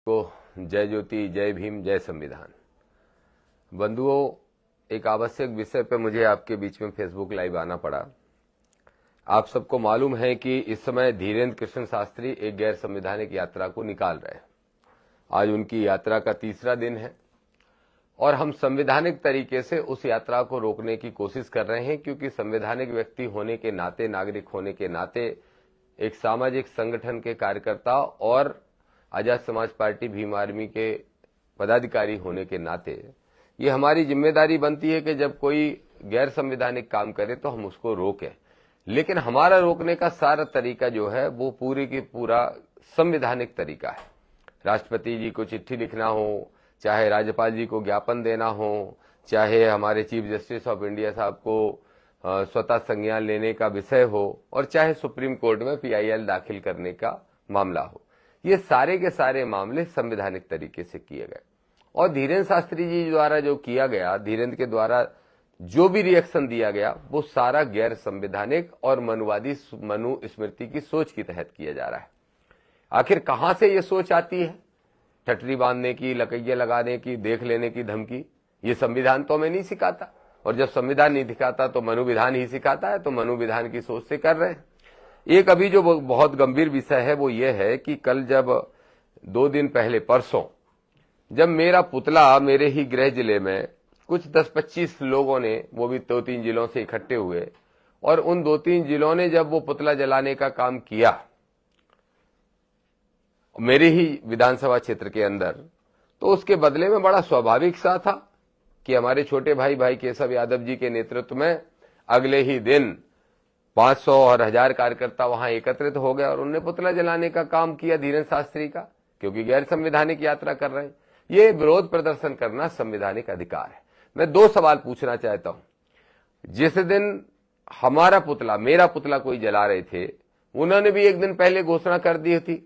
को जय ज्योति, जय भीम, जय संविधान। बंधुओं, एक आवश्यक विषय पे मुझे आपके बीच में फेसबुक लाइव आना पड़ा। आप सबको मालूम है कि इस समय धीरेन्द्र कृष्ण शास्त्री एक गैर संवैधानिक यात्रा को निकाल रहे हैं। आज उनकी यात्रा का तीसरा दिन है और हम संवैधानिक तरीके से उस यात्रा को रोकने की कोशिश कर रहे हैं, क्योंकि संवैधानिक व्यक्ति होने के नाते, नागरिक होने के नाते, एक सामाजिक संगठन के कार्यकर्ता और आजाद समाज पार्टी भीम आर्मी के पदाधिकारी होने के नाते ये हमारी जिम्मेदारी बनती है कि जब कोई गैर संवैधानिक काम करे तो हम उसको रोकें। लेकिन हमारा रोकने का सारा तरीका जो है वो पूरी की पूरा संवैधानिक तरीका है। राष्ट्रपति जी को चिट्ठी लिखना हो, चाहे राज्यपाल जी को ज्ञापन देना हो, चाहे हमारे चीफ जस्टिस ऑफ इंडिया साहब को स्वतः संज्ञान लेने का विषय हो, और चाहे सुप्रीम कोर्ट में PIL दाखिल करने का मामला हो, ये सारे के सारे मामले संवैधानिक तरीके से किए गए। और धीरेन्द्र शास्त्री जी द्वारा जो किया गया, धीरेन्द्र के द्वारा जो भी रिएक्शन दिया गया, वो सारा गैर संवैधानिक और मनुवादी मनुस्मृति की सोच के तहत किया जा रहा है। आखिर कहां से ये सोच आती है? ठटरी बांधने की, लकैया लगाने की, देख लेने की धमकी, ये संविधान तो हमें नहीं सिखाता। और जब संविधान नहीं दिखाता तो मनुविधान ही सिखाता है, तो मनुविधान की सोच से कर रहे हैं। एक अभी जो बहुत गंभीर विषय है वो ये है कि कल जब 2 दिन पहले परसों जब मेरा पुतला मेरे ही गृह जिले में कुछ 10-25 लोगों ने, वो भी 2-3 जिलों से इकट्ठे हुए, और उन 2-3 जिलों ने जब वो पुतला जलाने का काम किया मेरे ही विधानसभा क्षेत्र के अंदर, तो उसके बदले में बड़ा स्वाभाविक सा था कि हमारे छोटे भाई केशव यादव जी के नेतृत्व में अगले ही दिन 500 और 1000 कार्यकर्ता वहां एकत्रित हो गए और उन्होंने पुतला जलाने का काम किया धीरेन्द्र शास्त्री का, क्योंकि गैर संवैधानिक यात्रा कर रहे हैं। ये विरोध प्रदर्शन करना संवैधानिक अधिकार है। मैं 2 सवाल पूछना चाहता हूं। जिस दिन हमारा पुतला, मेरा पुतला कोई जला रहे थे, उन्होंने भी एक दिन पहले घोषणा कर दी थी,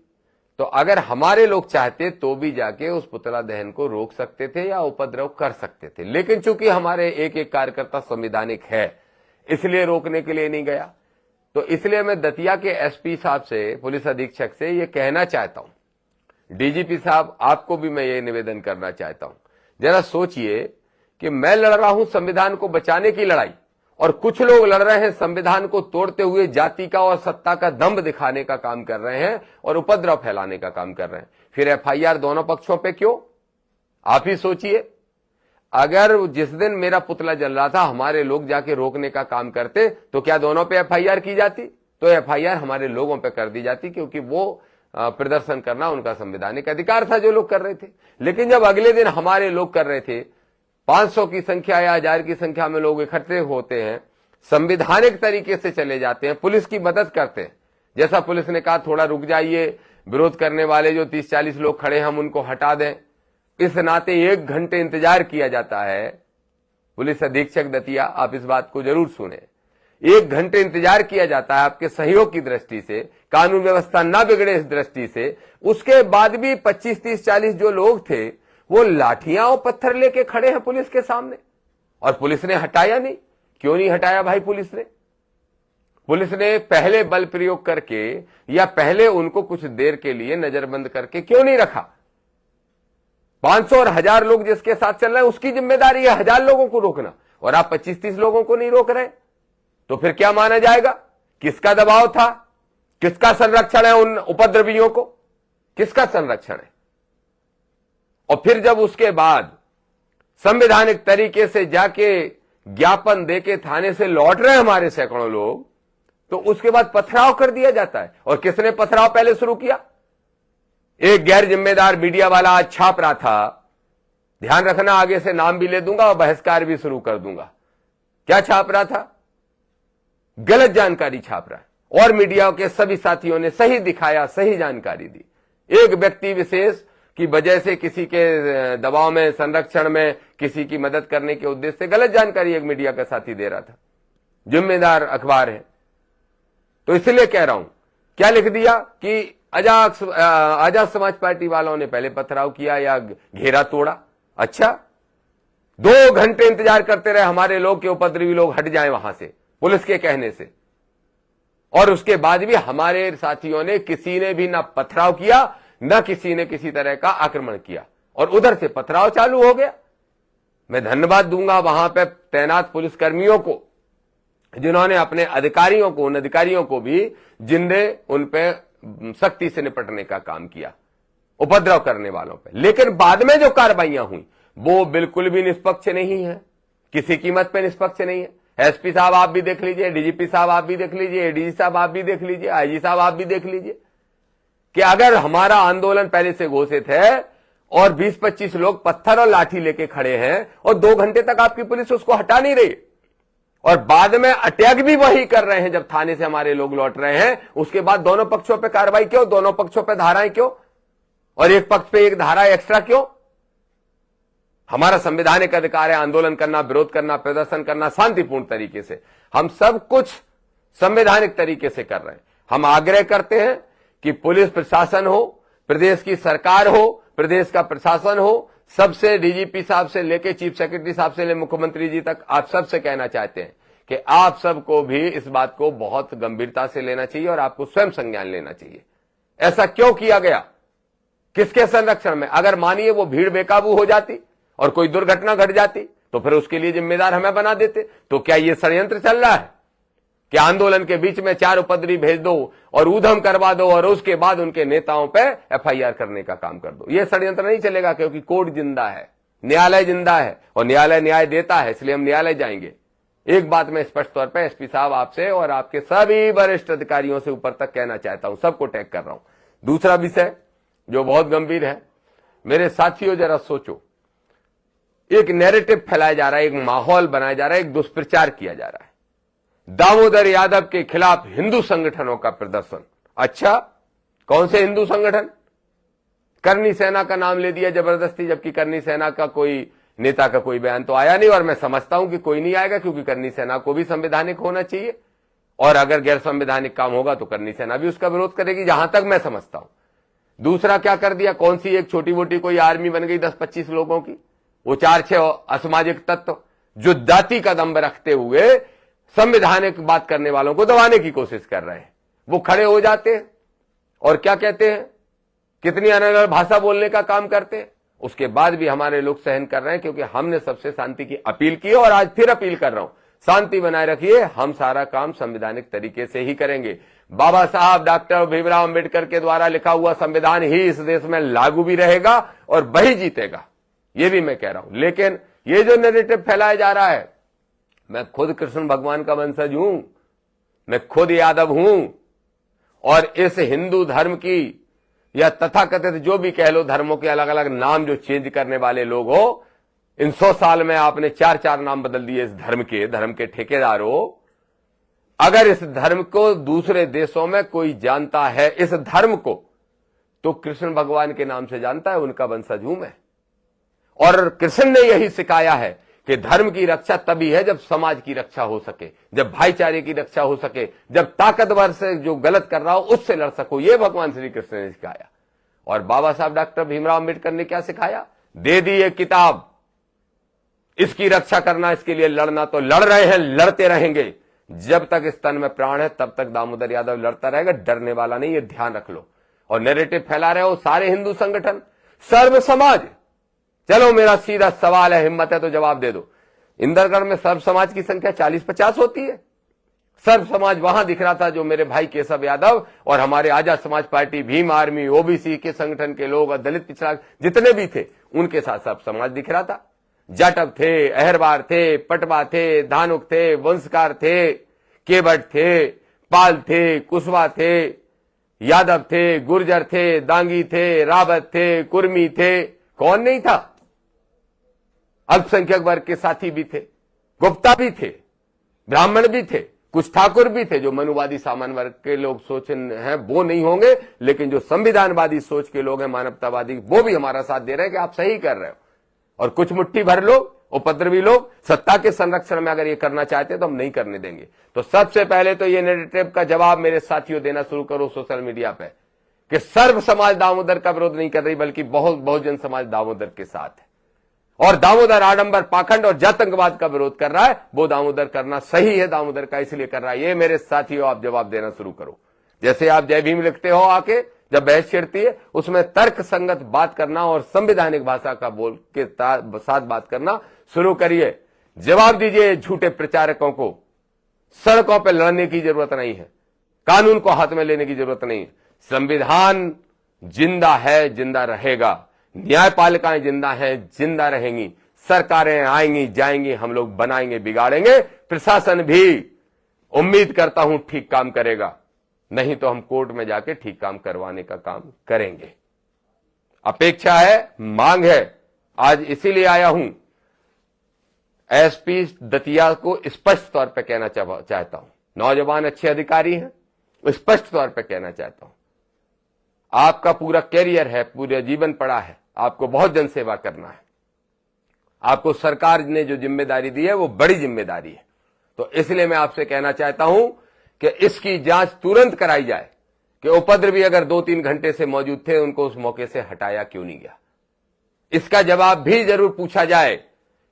तो अगर हमारे लोग चाहते तो भी जाके उस पुतला दहन को रोक सकते थे या उपद्रव कर सकते थे। लेकिन चूंकि हमारे एक कार्यकर्ता संवैधानिक है, इसलिए रोकने के लिए नहीं गया। तो इसलिए मैं दतिया के SP साहब से, पुलिस अधीक्षक से ये कहना चाहता हूं, DGP साहब आपको भी मैं ये निवेदन करना चाहता हूं, जरा सोचिए कि मैं लड़ रहा हूं संविधान को बचाने की लड़ाई, और कुछ लोग लड़ रहे हैं संविधान को तोड़ते हुए जाति का और सत्ता का दम्भ दिखाने का काम कर रहे हैं और उपद्रव फैलाने का काम कर रहे हैं। फिर FIR दोनों पक्षों पे क्यों? आप ही सोचिए। अगर जिस दिन मेरा पुतला जल रहा था हमारे लोग जाके रोकने का काम करते तो क्या दोनों पे FIR की जाती? तो FIR हमारे लोगों पे कर दी जाती, क्योंकि वो प्रदर्शन करना उनका संवैधानिक अधिकार था जो लोग कर रहे थे। लेकिन जब अगले दिन हमारे लोग कर रहे थे, 500 की संख्या या 1000 की संख्या में लोग इकट्ठे होते हैं, संवैधानिक तरीके से चले जाते हैं, पुलिस की मदद करते हैं। जैसा पुलिस ने कहा थोड़ा रुक जाइए, विरोध करने वाले जो 30-40 लोग खड़े हैं हम उनको हटा दें, इस नाते 1 घंटे इंतजार किया जाता है। पुलिस अधीक्षक दतिया, आप इस बात को जरूर सुने। 1 घंटे इंतजार किया जाता है आपके सहयोग की दृष्टि से, कानून व्यवस्था ना बिगड़े इस दृष्टि से। उसके बाद भी 25, 30, 40 जो लोग थे वो लाठियां और पत्थर लेके खड़े हैं पुलिस के सामने, और पुलिस ने हटाया नहीं। क्यों नहीं हटाया भाई? पुलिस ने पहले बल प्रयोग करके या पहले उनको कुछ देर के लिए नजरबंद करके क्यों नहीं रखा? 500 और 1000 लोग जिसके साथ चल रहे हैं उसकी जिम्मेदारी है 1000 लोगों को रोकना, और आप 25-30 लोगों को नहीं रोक रहे, तो फिर क्या माना जाएगा? किसका दबाव था? किसका संरक्षण है उन उपद्रवियों को? किसका संरक्षण है? और फिर जब उसके बाद संवैधानिक तरीके से जाके ज्ञापन देके थाने से लौट रहे हमारे सैकड़ों लोग, तो उसके बाद पथराव कर दिया जाता है। और किसने पथराव पहले शुरू किया? एक गैर जिम्मेदार मीडिया वाला आज छाप रहा था, ध्यान रखना आगे से नाम भी ले दूंगा और बहिष्कार भी शुरू कर दूंगा। क्या छाप रहा था? गलत जानकारी छाप रहा है, और मीडिया के सभी साथियों ने सही दिखाया, सही जानकारी दी। एक व्यक्ति विशेष की वजह से, किसी के दबाव में, संरक्षण में, किसी की मदद करने के उद्देश्य से गलत जानकारी एक मीडिया का साथी दे रहा था। जिम्मेदार अखबार है, तो इसलिए कह रहा हूं, क्या लिख दिया कि आजाद समाज पार्टी वालों ने पहले पथराव किया या घेरा तोड़ा। अच्छा, 2 घंटे इंतजार करते रहे हमारे लोग के उपद्रवी लोग हट जाएं वहां से पुलिस के कहने से, और उसके बाद भी हमारे साथियों ने, किसी ने भी ना पथराव किया न किसी ने किसी तरह का आक्रमण किया और उधर से पथराव चालू हो गया। मैं धन्यवाद दूंगा वहां पे तैनात पुलिसकर्मियों को, जिन्होंने अपने अधिकारियों को, उन अधिकारियों को भी जिनने उन पे सख्ती से निपटने का काम किया, उपद्रव करने वालों पे। लेकिन बाद में जो कार्रवाइयां हुई वो बिल्कुल भी निष्पक्ष नहीं है, किसी कीमत पे निष्पक्ष नहीं है। एसपी साहब आप भी देख लीजिए, डीजीपी साहब आप भी देख लीजिए, एडीजी साहब आप भी देख लीजिए, आईजी साहब आप भी देख लीजिए कि अगर हमारा आंदोलन पहले से घोषित है और 20-25 लोग पत्थर और लाठी लेके खड़े हैं और 2 घंटे तक आपकी पुलिस उसको हटा नहीं रही और बाद में अटैक भी वही कर रहे हैं जब थाने से हमारे लोग लौट रहे हैं, उसके बाद दोनों पक्षों पे कार्रवाई क्यों, दोनों पक्षों पे धाराएं क्यों और एक पक्ष पे एक धारा एक्स्ट्रा क्यों? हमारा संवैधानिक अधिकार है आंदोलन करना, विरोध करना, प्रदर्शन करना शांतिपूर्ण तरीके से। हम सब कुछ संवैधानिक तरीके से कर रहे हैं। हम आग्रह करते हैं कि पुलिस प्रशासन हो, प्रदेश की सरकार हो, प्रदेश का प्रशासन हो, सबसे डीजीपी साहब से लेके चीफ सेक्रेटरी साहब से ले मुख्यमंत्री जी तक आप सबसे कहना चाहते हैं कि आप सबको भी इस बात को बहुत गंभीरता से लेना चाहिए और आपको स्वयं संज्ञान लेना चाहिए। ऐसा क्यों किया गया, किसके संरक्षण में? अगर मानिए वो भीड़ बेकाबू हो जाती और कोई दुर्घटना घट जाती तो फिर उसके लिए जिम्मेदार हमें बना देते। तो क्या ये षड्यंत्र चल रहा है कि आंदोलन के बीच में 4 उपद्रवी भेज दो और ऊधम करवा दो और उसके बाद उनके नेताओं पे एफआईआर करने का काम कर दो? ये षड्यंत्र नहीं चलेगा, क्योंकि कोर्ट जिंदा है, न्यायालय जिंदा है और न्यायालय न्याय देता है, इसलिए हम न्यायालय जाएंगे। एक बात मैं स्पष्ट तौर पर एसपी साहब आपसे और आपके सभी वरिष्ठ अधिकारियों से ऊपर तक कहना चाहता हूं, सबको टैग कर रहा हूं। दूसरा विषय जो बहुत गंभीर है, मेरे साथियों जरा सोचो, एक नैरेटिव फैलाया जा रहा है, एक माहौल बनाया जा रहा है, एक दुष्प्रचार किया जा रहा है। दामोदर यादव के खिलाफ हिंदू संगठनों का प्रदर्शन। अच्छा, कौन से हिंदू संगठन? करनी सेना का नाम ले दिया जबरदस्ती, जबकि करनी सेना का कोई नेता का कोई बयान तो आया नहीं और मैं समझता हूं कि कोई नहीं आएगा, क्योंकि करनी सेना को भी संवैधानिक होना चाहिए और अगर गैर संवैधानिक काम होगा तो करनी सेना भी उसका विरोध करेगी, जहां तक मैं समझता हूं। दूसरा क्या कर दिया, कौन सी एक छोटी मोटी कोई आर्मी बन गई 10-25 लोगों की, वो 4-6 असामाजिक तत्व जो जाति का दम्भ रखते हुए संवैधानिक बात करने वालों को दबाने की कोशिश कर रहे हैं। वो खड़े हो जाते हैं और क्या कहते हैं, कितनी अनर्गल भाषा बोलने का काम करते हैं। उसके बाद भी हमारे लोग सहन कर रहे हैं, क्योंकि हमने सबसे शांति की अपील की और आज फिर अपील कर रहा हूं, शांति बनाए रखिए, हम सारा काम संवैधानिक तरीके से ही करेंगे। बाबा साहब डॉक्टर भीमराव अंबेडकर के द्वारा लिखा हुआ संविधान ही इस देश में लागू भी रहेगा और वही जीतेगा, ये भी मैं कह रहा हूं। लेकिन ये जो नैरेटिव फैलाया जा रहा है, मैं खुद कृष्ण भगवान का वंशज हूं, मैं खुद यादव हूं और इस हिंदू धर्म की या तथाकथित जो भी कह लो धर्मों के अलग अलग नाम जो चेंज करने वाले लोग हो, इन 100 साल में आपने 4-4 नाम बदल दिए इस धर्म के ठेकेदार हो। अगर इस धर्म को दूसरे देशों में कोई जानता है, इस धर्म को, तो कृष्ण भगवान के नाम से जानता है, उनका वंशज हूं मैं। और कृष्ण ने यही सिखाया है कि धर्म की रक्षा तभी है जब समाज की रक्षा हो सके, जब भाईचारे की रक्षा हो सके, जब ताकतवर से जो गलत कर रहा हो उससे लड़ सको। ये भगवान श्री कृष्ण ने सिखाया। और बाबा साहब डॉक्टर भीमराव अंबेडकर ने क्या सिखाया? दे दी ये किताब, इसकी रक्षा करना, इसके लिए लड़ना। तो लड़ रहे हैं, लड़ते रहेंगे, जब तक इस तन में प्राण है तब तक दामोदर यादव लड़ता रहेगा, डरने वाला नहीं, ये ध्यान रख लो। और नैरेटिव फैला रहे हो सारे हिंदू संगठन, सर्व समाज। चलो मेरा सीधा सवाल है, हिम्मत है तो जवाब दे दो, इंदरगढ़ में सर्व समाज की संख्या 40-50 होती है। सर्व समाज वहां दिख रहा था जो मेरे भाई केशव यादव और हमारे Azad Samaj party, Bhim army, OBC के संगठन के लोग और दलित पिछड़ा जितने भी थे उनके साथ सर्व समाज दिख रहा था। जाटव थे, अहरवार थे, पटवा थे, धानुक थे, वंशकार थे, केवट थे, पाल थे, कुशवा थे, यादव थे, गुर्जर थे, दांगी थे, रावत थे, कुर्मी थे, कौन नहीं था? अल्पसंख्यक वर्ग के साथी भी थे, गुप्ता भी थे, ब्राह्मण भी थे, कुछ ठाकुर भी थे। जो मनुवादी सामान्य वर्ग के लोग सोच हैं वो नहीं होंगे, लेकिन जो संविधानवादी सोच के लोग हैं, मानवतावादी, वो भी हमारा साथ दे रहे हैं कि आप सही कर रहे हो। और कुछ मुट्ठी भर लोग, उपद्रवी लोग सत्ता के संरक्षण में अगर ये करना चाहते हैं तो हम नहीं करने देंगे। तो सबसे पहले तो ये नैरेटिव का जवाब मेरे साथियों देना शुरू करो सोशल मीडिया पे कि सर्व समाज दामोदर का विरोध नहीं कर रही, बल्कि बहुजन समाज दामोदर के साथ है। और दामोदर आडंबर, पाखंड और जातंकवाद का विरोध कर रहा है, वो दामोदर करना सही है, दामोदर का इसलिए कर रहा है। ये मेरे साथियों आप जवाब देना शुरू करो। जैसे आप जय भीम लिखते हो आके, जब बहस छिड़ती है उसमें तर्क संगत बात करना और संवैधानिक भाषा का बोल के साथ बात करना शुरू करिए। जवाब दीजिए झूठे प्रचारकों को। सड़कों पर लड़ने की जरूरत नहीं है, कानून को हाथ में लेने की जरूरत नहीं है। संविधान जिंदा है, जिंदा रहेगा। न्यायपालिकाएं जिंदा हैं, जिंदा रहेंगी। सरकारें आएंगी जाएंगी, हम लोग बनाएंगे बिगाड़ेंगे। प्रशासन भी उम्मीद करता हूं ठीक काम करेगा, नहीं तो हम कोर्ट में जाके ठीक काम करवाने का काम करेंगे। अपेक्षा है, मांग है। आज इसीलिए आया हूं, एसपी दतिया को स्पष्ट तौर पर कहना चाहता हूं। नौजवान अच्छे अधिकारी हैं, स्पष्ट तौर पर कहना चाहता हूं, आपका पूरा कैरियर है, पूरा जीवन पड़ा है, आपको बहुत जनसेवा करना है। आपको सरकार ने जो जिम्मेदारी दी है वो बड़ी जिम्मेदारी है। तो इसलिए मैं आपसे कहना चाहता हूं कि इसकी जांच तुरंत कराई जाए कि उपद्रवी अगर 2-3 घंटे से मौजूद थे, उनको उस मौके से हटाया क्यों नहीं गया। इसका जवाब भी जरूर पूछा जाए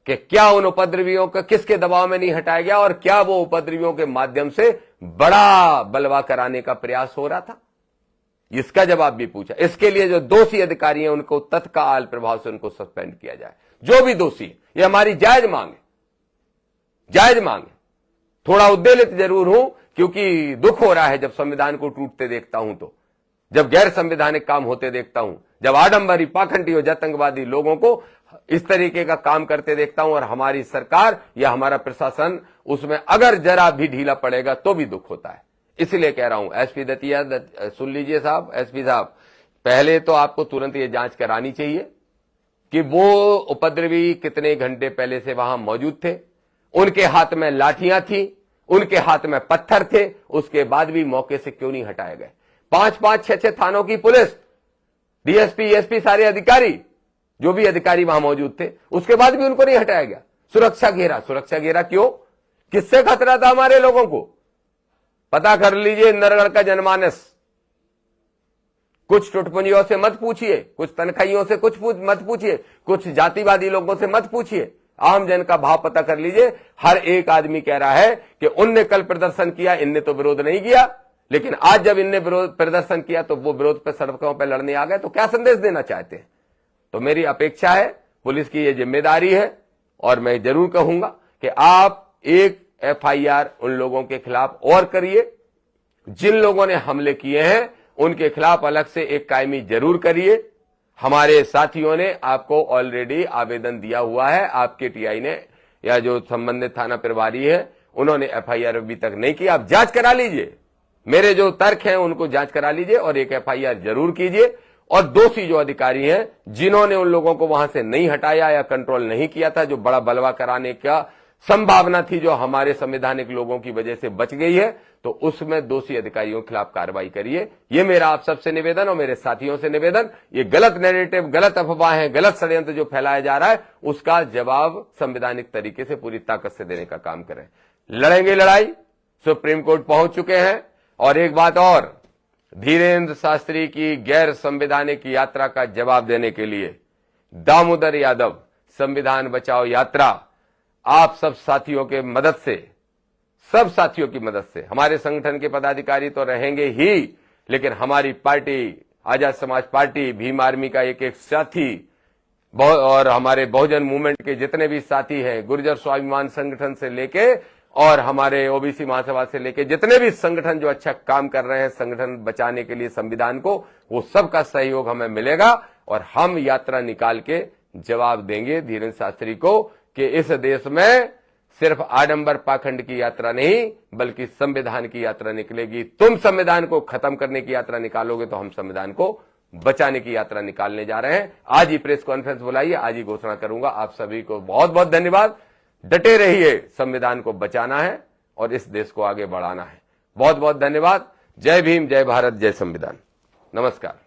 कि क्या उन उपद्रवियों का किसके दबाव में नहीं हटाया गया और क्या वो उपद्रवियों के माध्यम से बड़ा बलवा कराने का प्रयास हो रहा था। इसका जवाब भी पूछा। इसके लिए जो दोषी अधिकारी हैं उनको तत्काल प्रभाव से उनको सस्पेंड किया जाए, जो भी दोषी। ये हमारी जायज मांग है, जायज मांग है। थोड़ा उद्वेलित जरूर हूं क्योंकि दुख हो रहा है जब संविधान को टूटते देखता हूं, तो जब गैर संवैधानिक काम होते देखता हूं, जब आडंबरी पाखंडी और आतंकवादी लोगों को इस तरीके का काम करते देखता हूं और हमारी सरकार या हमारा प्रशासन उसमें अगर जरा भी ढीला पड़ेगा तो भी दुख होता है। इसलिए कह रहा हूं, एसपी दतिया सुन लीजिए साहब, एसपी साहब, पहले तो आपको तुरंत ये जांच करानी चाहिए कि वो उपद्रवी कितने घंटे पहले से वहां मौजूद थे। उनके हाथ में लाठियां थी, उनके हाथ में पत्थर थे, उसके बाद भी मौके से क्यों नहीं हटाए गए। 5-5, 6-6 थानों की पुलिस, डीएसपी, एसपी, सारे अधिकारी, जो भी अधिकारी वहां मौजूद थे, उसके बाद भी उनको नहीं हटाया गया। सुरक्षा घेरा, सुरक्षा घेरा क्यों? किससे खतरा था हमारे लोगों को? पता कर लीजिए इंदरगढ़ का जनमानस। कुछ टुटपुंजियों से मत पूछिए, कुछ तनखाइयों से मत पूछिए, कुछ जातिवादी लोगों से मत पूछिए। आम जन का भाव पता कर लीजिए। हर एक आदमी कह रहा है कि उनने कल प्रदर्शन किया, इनने तो विरोध नहीं किया, लेकिन आज जब इनने विरोध प्रदर्शन किया तो वो विरोध पर सड़कों पर लड़ने आ गए। तो क्या संदेश देना चाहते हैं? तो मेरी अपेक्षा है, पुलिस की ये जिम्मेदारी है और मैं जरूर कहूंगा कि आप एक FIR उन लोगों के खिलाफ और करिए, जिन लोगों ने हमले किए हैं उनके खिलाफ अलग से एक कायमी जरूर करिए। हमारे साथियों ने आपको ऑलरेडी आवेदन दिया हुआ है, आपके टीआई ने या जो संबंधित थाना प्रभारी है उन्होंने FIR अभी तक नहीं की। आप जांच करा लीजिए, मेरे जो तर्क हैं उनको जांच करा लीजिए और एक FIR जरूर कीजिए। और दोषी जो अधिकारी हैं जिन्होंने उन लोगों को वहां से नहीं हटाया या कंट्रोल नहीं किया था, जो बड़ा बलवा कराने का संभावना थी जो हमारे संवैधानिक लोगों की वजह से बच गई है, तो उसमें दोषी अधिकारियों के खिलाफ कार्रवाई करिए। ये मेरा आप सबसे निवेदन और मेरे साथियों से निवेदन। ये गलत नैरेटिव, गलत अफवाहें, गलत षड्यंत्र जो फैलाया जा रहा है उसका जवाब संवैधानिक तरीके से पूरी ताकत से देने का काम करें। लड़ेंगे लड़ाई, सुप्रीम कोर्ट पहुंच चुके हैं। और एक बात और, धीरेन्द्र शास्त्री की गैर संवैधानिक यात्रा का जवाब देने के लिए दामोदर यादव संविधान बचाओ यात्रा आप सब साथियों के मदद से, सब साथियों की मदद से, हमारे संगठन के पदाधिकारी तो रहेंगे ही, लेकिन हमारी party Azad Samaj party, Bhim army का एक एक साथी और हमारे बहुजन मूवमेंट के जितने भी साथी हैं, गुर्जर स्वाभिमान संगठन से लेके और हमारे ओबीसी महासभा से लेके जितने भी संगठन जो अच्छा काम कर रहे हैं संगठन बचाने के लिए संविधान को, वो सबका सहयोग हमें मिलेगा और हम यात्रा निकाल के जवाब देंगे धीरेन्द्र शास्त्री को कि इस देश में सिर्फ आडंबर पाखंड की यात्रा नहीं बल्कि संविधान की यात्रा निकलेगी। तुम संविधान को खत्म करने की यात्रा निकालोगे तो हम संविधान को बचाने की यात्रा निकालने जा रहे हैं। आज ही प्रेस कॉन्फ्रेंस बुलाइए, आज ही घोषणा करूंगा। आप सभी को बहुत बहुत धन्यवाद। डटे रहिए, संविधान को बचाना है और इस देश को आगे बढ़ाना है। बहुत बहुत धन्यवाद। जय भीम, जय भारत, जय संविधान। नमस्कार।